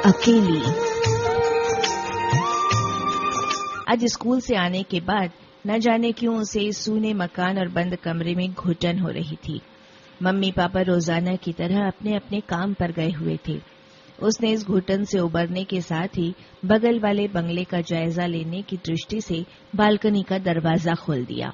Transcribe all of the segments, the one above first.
अकेली। आज स्कूल से आने के बाद न जाने क्यों उसे सूने मकान और बंद कमरे में घुटन हो रही थी। मम्मी पापा रोजाना की तरह अपने अपने काम पर गए हुए थे। उसने इस घुटन से उबरने के साथ ही बगल वाले बंगले का जायजा लेने की दृष्टि से बालकनी का दरवाजा खोल दिया।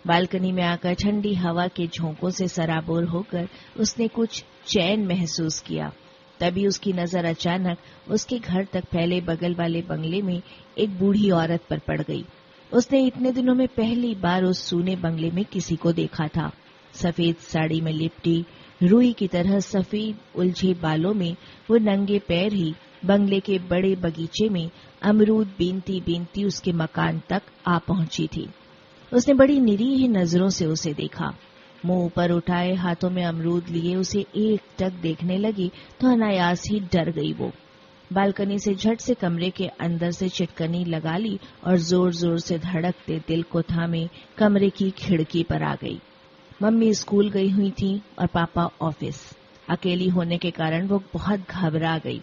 बालकनी में आकर ठंडी हवा के झोंकों से सराबोर होकर उसने कुछ चैन महसूस किया। तभी उसकी नजर अचानक उसके घर तक फैले बगल वाले बंगले में एक बूढ़ी औरत पर पड़ गई। उसने इतने दिनों में पहली बार उस सूने बंगले में किसी को देखा था। सफेद साड़ी में लिपटी, रुई की तरह सफेद उलझे बालों में वो नंगे पैर ही बंगले के बड़े बगीचे में अमरूद बीनती बीनती उसके मकान तक आ पहुंची थी। उसने बड़ी निरीह नजरों से उसे देखा। मुंह ऊपर उठाए हाथों में अमरूद लिए उसे एकटक देखने लगी तो अनायास ही डर गई। वो बालकनी से झट से कमरे के अंदर से चिटकनी लगा ली और जोर जोर से धड़कते दिल को थामे कमरे की खिड़की पर आ गई। मम्मी स्कूल गई हुई थी और पापा ऑफिस। अकेली होने के कारण वो बहुत घबरा गई,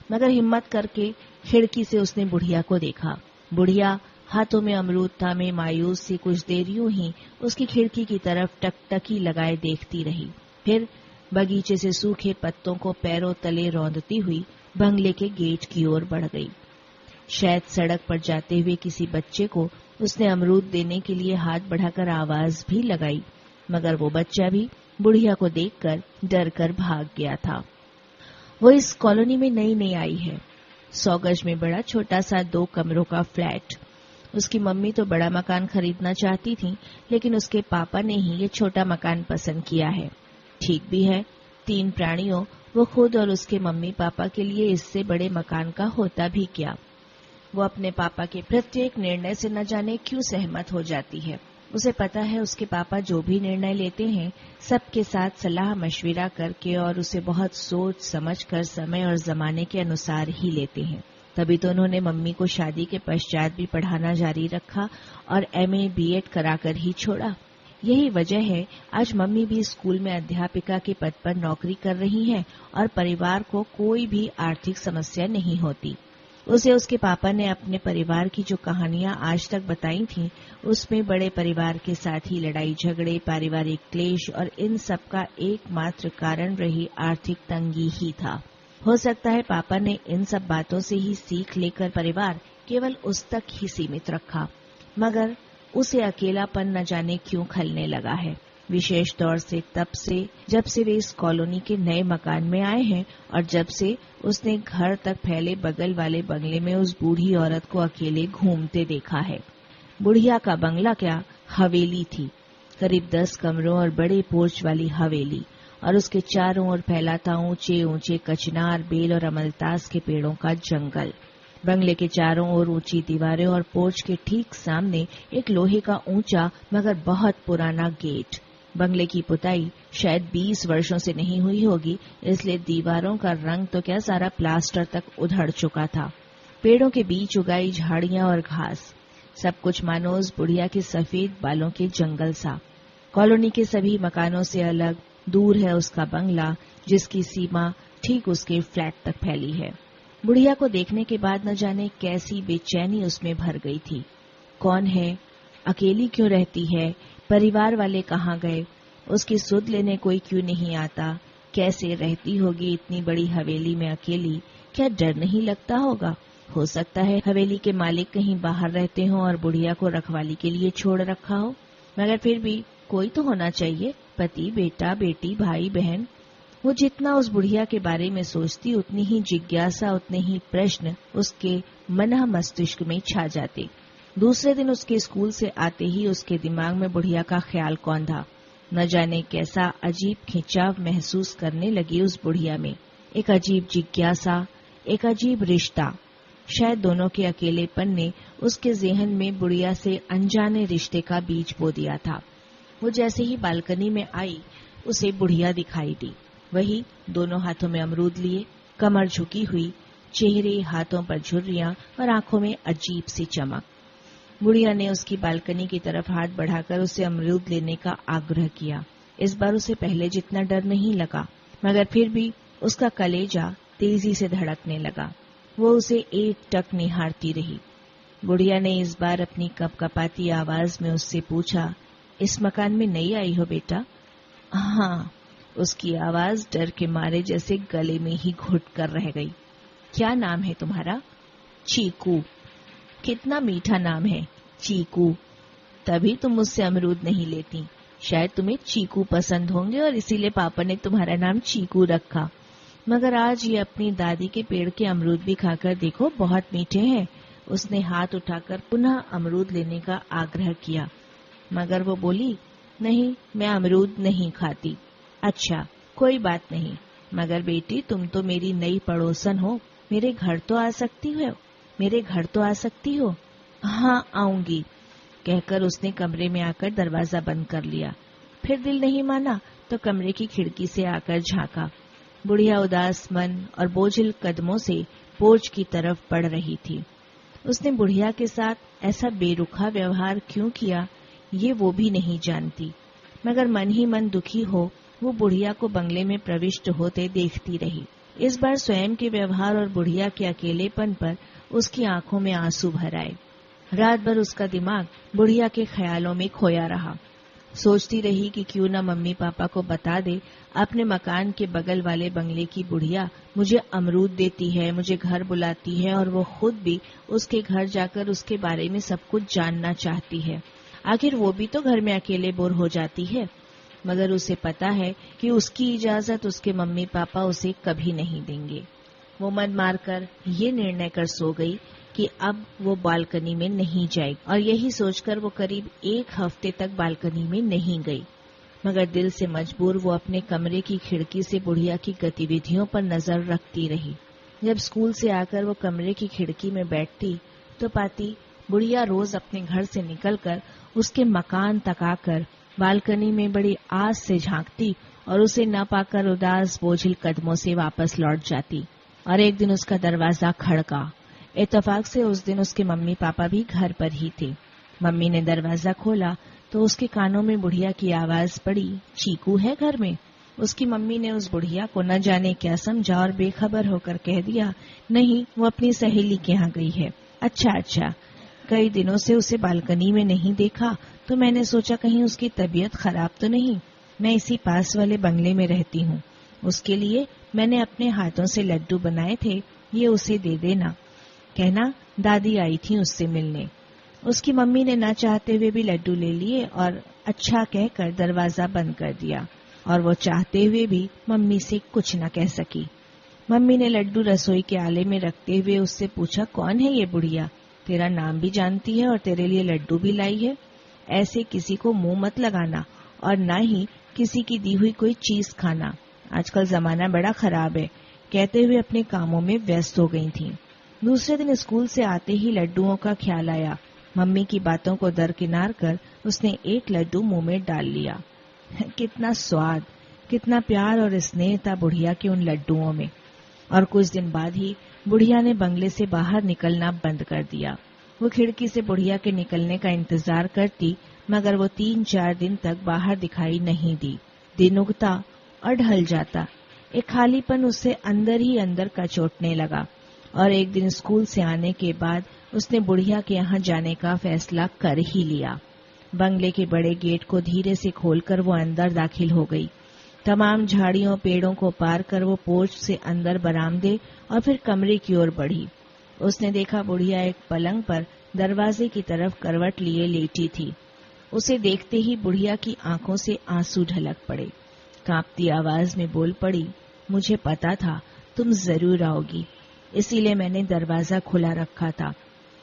मगर हिम्मत करके खिड़की से उसने बुढ़िया को देखा। बुढ़िया हाथों में अमरूद थामे मायूस सी कुछ देर यूं ही उसकी खिड़की की तरफ टकटकी लगाए देखती रही। फिर बगीचे से सूखे पत्तों को पैरों तले रौंदती हुई बंगले के गेट की ओर बढ़ गई। शायद सड़क पर जाते हुए किसी बच्चे को उसने अमरूद देने के लिए हाथ बढ़ाकर आवाज भी लगाई, मगर वो बच्चा भी बुढ़िया को देखकर डर कर भाग गया था। वो इस कॉलोनी में नई नई आई है। 100 गज में बड़ा छोटा सा 2 कमरों का फ्लैट। उसकी मम्मी तो बड़ा मकान खरीदना चाहती थी, लेकिन उसके पापा ने ही ये छोटा मकान पसंद किया है। ठीक भी है, 3 प्राणियों, वो खुद और उसके मम्मी पापा के लिए इससे बड़े मकान का होता भी क्या। वो अपने पापा के प्रत्येक निर्णय से न जाने क्यों सहमत हो जाती है। उसे पता है उसके पापा जो भी निर्णय लेते हैं सबके साथ सलाह मशविरा करके और उसे बहुत सोच समझ कर समय और जमाने के अनुसार ही लेते हैं। तभी तो उन्होंने मम्मी को शादी के पश्चात भी पढ़ाना जारी रखा और एमए बीएड कराकर ही छोड़ा। यही वजह है आज मम्मी भी स्कूल में अध्यापिका के पद पर नौकरी कर रही हैं और परिवार को कोई भी आर्थिक समस्या नहीं होती। उसे उसके पापा ने अपने परिवार की जो कहानियां आज तक बताई थीं, उसमें बड़े परिवार के साथ ही लड़ाई झगड़े, पारिवारिक क्लेश और इन सब का एकमात्र कारण रही आर्थिक तंगी ही था। हो सकता है पापा ने इन सब बातों से ही सीख लेकर परिवार केवल उस तक ही सीमित रखा, मगर उसे अकेलापन न जाने क्यों खलने लगा है। विशेष तौर से तब से जब से वे इस कॉलोनी के नए मकान में आए हैं और जब से उसने घर तक फैले बगल वाले बंगले में उस बूढ़ी औरत को अकेले घूमते देखा है। बुढ़िया का बंगला क्या, हवेली थी, करीब 10 कमरों और बड़े पोर्च वाली हवेली, और उसके चारों ओर फैला था ऊंचे ऊंचे कचनार, बेल और अमलतास के पेड़ों का जंगल। बंगले के चारों ओर ऊंची दीवारें और पोर्च के ठीक सामने एक लोहे का ऊंचा मगर बहुत पुराना गेट। बंगले की पुताई शायद 20 वर्षों से नहीं हुई होगी, इसलिए दीवारों का रंग तो क्या सारा प्लास्टर तक उधड़ चुका था। पेड़ों के बीच उगाई झाड़ियां और घास, सब कुछ मानो उस बुढ़िया के सफेद बालों के जंगल सा। कॉलोनी के सभी मकानों से अलग दूर है उसका बंगला, जिसकी सीमा ठीक उसके फ्लैट तक फैली है। बुढ़िया को देखने के बाद न जाने कैसी बेचैनी उसमें भर गई थी। कौन है, अकेली क्यों रहती है, परिवार वाले कहाँ गए, उसकी सुध लेने कोई क्यों नहीं आता, कैसे रहती होगी इतनी बड़ी हवेली में अकेली, क्या डर नहीं लगता होगा। हो सकता है हवेली के मालिक कहीं बाहर रहते हों और बुढ़िया को रखवाली के लिए छोड़ रखा हो, मगर फिर भी कोई तो होना चाहिए, पति, बेटा, बेटी, भाई, बहन। वो जितना उस बुढ़िया के बारे में सोचती उतनी ही जिज्ञासा, उतने ही प्रश्न उसके मन मस्तिष्क में छा जाते। दूसरे दिन उसके स्कूल से आते ही उसके दिमाग में बुढ़िया का ख्याल कौंधा। न जाने कैसा अजीब खिंचाव महसूस करने लगी उस बुढ़िया में, एक अजीब जिज्ञासा, एक अजीब रिश्ता। शायद दोनों के अकेलेपन ने उसके ज़हन में बुढ़िया से अनजाने रिश्ते का बीज बो दिया था। वो जैसे ही बालकनी में आई उसे बुढ़िया दिखाई दी, वही दोनों हाथों में अमरूद लिए, कमर झुकी हुई, चेहरे हाथों पर झुर्रियां और आंखों में अजीब सी चमक। बुढ़िया ने उसकी बालकनी की तरफ हाथ बढ़ाकर उसे अमरूद लेने का आग्रह किया। इस बार उसे पहले जितना डर नहीं लगा, मगर फिर भी उसका कलेजा तेजी से धड़कने लगा। वो उसे एकटक निहारती रही। बुढ़िया ने इस बार अपनी कपकपाती आवाज में उससे पूछा, इस मकान में नई आई हो बेटा? हाँ। उसकी आवाज डर के मारे जैसे गले में ही घुट कर रह गई। क्या नाम है तुम्हारा? चीकू। कितना मीठा नाम है, चीकू। तभी तुम मुझसे अमरूद नहीं लेती। शायद तुम्हें चीकू पसंद होंगे और इसीलिए पापा ने तुम्हारा नाम चीकू रखा। मगर आज ये अपनी दादी के पेड़ के अमरूद भी खाकर देखो, बहुत मीठे हैं। उसने हाथ उठाकर पुनः अमरूद लेने का आग्रह किया, मगर वो बोली, नहीं, मैं अमरूद नहीं खाती। अच्छा, कोई बात नहीं, मगर बेटी तुम तो मेरी नई पड़ोसन हो, मेरे घर तो आ सकती हो? मेरे घर तो आ सकती हो? हाँ, आऊंगी, कहकर उसने कमरे में आकर दरवाजा बंद कर लिया। फिर दिल नहीं माना तो कमरे की खिड़की से आकर झांका। बुढ़िया उदास मन और बोझिल कदमों से पोर्च की तरफ बढ़ रही थी। उसने बुढ़िया के साथ ऐसा बेरुखा व्यवहार क्यों किया, ये वो भी नहीं जानती, मगर मन ही मन दुखी हो वो बुढ़िया को बंगले में प्रविष्ट होते देखती रही। इस बार स्वयं के व्यवहार और बुढ़िया के अकेलेपन पर उसकी आंखों में आंसू भर आए। रात भर उसका दिमाग बुढ़िया के ख्यालों में खोया रहा। सोचती रही कि क्यों न मम्मी पापा को बता दे, अपने मकान के बगल वाले बंगले की बुढ़िया मुझे अमरूद देती है, मुझे घर बुलाती है और वो खुद भी उसके घर जाकर उसके बारे में सब कुछ जानना चाहती है। आखिर वो भी तो घर में अकेले बोर हो जाती है। मगर उसे पता है कि उसकी इजाजत उसके मम्मी पापा उसे कभी नहीं देंगे। वो मन मारकर ये निर्णय कर सो गई कि अब वो बालकनी में नहीं जाएगी, और यही सोचकर वो करीब 1 हफ्ते तक बालकनी में नहीं गई। मगर दिल से मजबूर वो अपने कमरे की खिड़की से बुढ़िया की गतिविधियों पर नजर रखती रही। जब स्कूल से आकर वो कमरे की खिड़की में बैठती तो पाती बुढ़िया रोज अपने घर से निकलकर उसके मकान तक आकर बालकनी में बड़ी आस से झांकती और उसे न पाकर उदास बोझिल कदमों से वापस लौट जाती। और एक दिन उसका दरवाजा खड़का। इत्तेफाक से उस दिन उसके मम्मी पापा भी घर पर ही थे। मम्मी ने दरवाजा खोला तो उसके कानों में बुढ़िया की आवाज पड़ी, चीकू है घर में? उसकी मम्मी ने उस बुढ़िया को न जाने क्या समझा और बेखबर होकर कह दिया, नहीं, वो अपनी सहेली के यहाँ गई है। अच्छा, कई दिनों से उसे बालकनी में नहीं देखा तो मैंने सोचा कहीं उसकी तबीयत खराब तो नहीं। मैं इसी पास वाले बंगले में रहती हूँ। उसके लिए मैंने अपने हाथों से लड्डू बनाए थे, ये उसे दे देना। कहना दादी आई थी उससे मिलने। उसकी मम्मी ने न चाहते हुए भी लड्डू ले लिए और अच्छा कहकर दरवाजा बंद कर दिया, और वो चाहते हुए भी मम्मी से कुछ न कह सकी। मम्मी ने लड्डू रसोई के आले में रखते हुए उससे पूछा, कौन है ये बुढ़िया? तेरा नाम भी जानती है और तेरे लिए लड्डू भी लाई है। ऐसे किसी को मुंह मत लगाना और न ही किसी की दी हुई कोई चीज खाना। आजकल जमाना बड़ा खराब है, कहते हुए अपने कामों में व्यस्त हो गई थीं। दूसरे दिन स्कूल से आते ही लड्डुओं का ख्याल आया। मम्मी की बातों को दरकिनार कर उसने एक लड्डू मुंह में डाल लिया। कितना स्वाद, कितना प्यार और स्नेह था बुढ़िया के उन लड्डुओं में। और कुछ दिन बाद ही बुढ़िया ने बंगले से बाहर निकलना बंद कर दिया। वो खिड़की से बुढ़िया के निकलने का इंतजार करती, मगर वो 3-4 दिन तक बाहर दिखाई नहीं दी। दिन उगता और ढल जाता। एक खालीपन उससे अंदर ही अंदर कचोटने लगा, और एक दिन स्कूल से आने के बाद उसने बुढ़िया के यहाँ जाने का फैसला कर ही लिया। बंगले के बड़े गेट को धीरे से खोलकर वो अंदर दाखिल हो गई। तमाम झाड़ियों पेड़ों को पार कर वो पोर्च से अंदर बरामदे और फिर कमरे की ओर बढ़ी। उसने देखा बुढ़िया एक पलंग पर दरवाजे की तरफ करवट लिए लेटी थी। उसे देखते ही बुढ़िया की आंखों से आंसू ढलक पड़े। कांपती आवाज में बोल पड़ी, मुझे पता था तुम जरूर आओगी, इसीलिए मैंने दरवाजा खुला रखा था।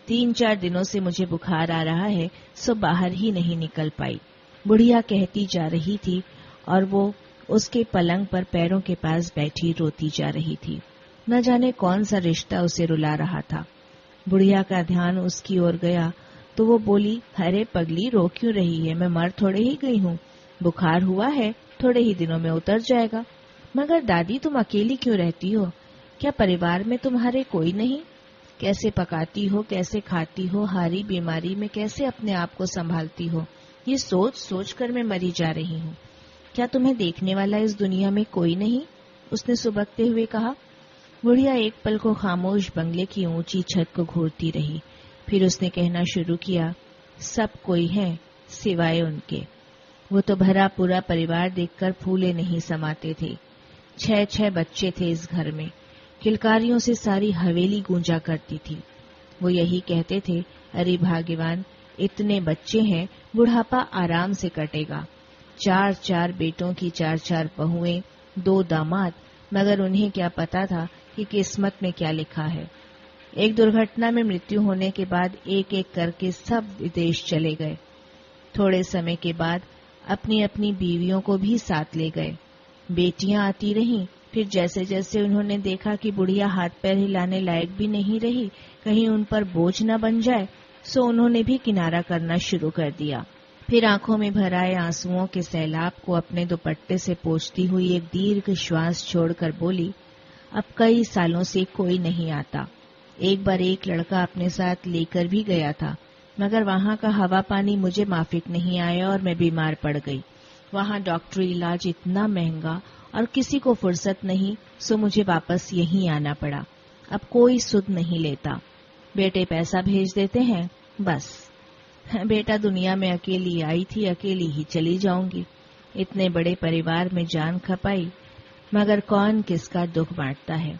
3-4 दिनों से मुझे बुखार आ रहा है, सो बाहर ही नहीं निकल पाई। बुढ़िया कहती जा रही थी और वो उसके पलंग पर पैरों के पास बैठी रोती जा रही थी। न जाने कौन सा रिश्ता उसे रुला रहा था। बुढ़िया का ध्यान उसकी ओर गया तो वो बोली, अरे पगली, रो क्यों रही है? मैं मर थोड़े ही गई हूँ। बुखार हुआ है, थोड़े ही दिनों में उतर जाएगा। मगर दादी, तुम अकेली क्यों रहती हो? क्या परिवार में तुम्हारे कोई नहीं? कैसे पकाती हो, कैसे खाती हो, हारी बीमारी में कैसे अपने आप को संभालती हो? ये सोच सोच कर मैं मरी जा रही हूँ। क्या तुम्हें देखने वाला इस दुनिया में कोई नहीं? उसने सुबकते हुए कहा। बुढ़िया एक पल को खामोश बंगले की ऊंची छत को घूरती रही। फिर उसने कहना शुरू किया, सब कोई है सिवाय उनके। वो तो भरा पूरा परिवार देखकर फूले नहीं समाते थे। 6 बच्चे थे इस घर में। किलकारियों से सारी हवेली गूंजा करती थी। वो यही कहते थे, अरे भाग्यवान, इतने बच्चे हैं, बुढ़ापा आराम से कटेगा। 4 बेटों की 4 बहुएं, 2 दामाद, मगर उन्हें क्या पता था कि किस्मत में क्या लिखा है। एक दुर्घटना में मृत्यु होने के बाद एक एक करके सब विदेश चले गए। थोड़े समय के बाद अपनी अपनी बीवियों को भी साथ ले गए। बेटियां आती रहीं, फिर जैसे जैसे उन्होंने देखा कि बुढ़िया हाथ पैर हिलाने लायक भी नहीं रही, कहीं उन पर बोझ न बन जाए, सो उन्होंने भी किनारा करना शुरू कर दिया। फिर आंखों में भर आए आंसुओं के सैलाब को अपने दुपट्टे से पोंछती हुई एक दीर्घ श्वास छोड़कर बोली, अब कई सालों से कोई नहीं आता। एक बार एक लड़का अपने साथ लेकर भी गया था, मगर वहां का हवा पानी मुझे माफिक नहीं आया और मैं बीमार पड़ गई। वहां डॉक्टरी इलाज इतना महंगा और किसी को फुर्सत नहीं, सो मुझे वापस यहीं आना पड़ा। अब कोई सुध नहीं लेता। बेटे पैसा भेज देते हैं, बस। बेटा दुनिया में अकेली आई थी, अकेली ही चली जाऊंगी। इतने बड़े परिवार में जान खपाई, मगर कौन किसका दुख बांटता है।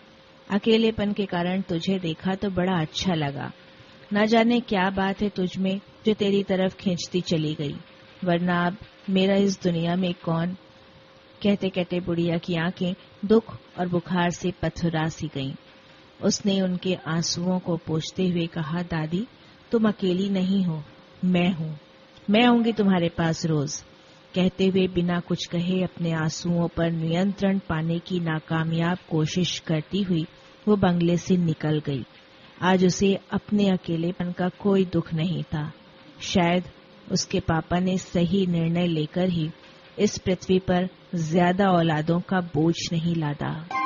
अकेलेपन के कारण तुझे देखा तो बड़ा अच्छा लगा। न जाने क्या बात है तुझमें जो तेरी तरफ खींचती चली गई, वरना अब मेरा इस दुनिया में कौन। कहते कहते बुढ़िया की आंखें दुख और बुखार से पथरा सी गईं। उसने उनके आंसुओं को पोंछते हुए कहा, दादी, तुम अकेली नहीं हो, मैं हूँ। मैं आऊंगी तुम्हारे पास रोज। कहते हुए बिना कुछ कहे अपने आंसुओं पर नियंत्रण पाने की नाकामयाब कोशिश करती हुई वो बंगले से निकल गई। आज उसे अपने अकेलेपन का कोई दुख नहीं था। शायद उसके पापा ने सही निर्णय लेकर ही इस पृथ्वी पर ज्यादा औलादों का बोझ नहीं लादा।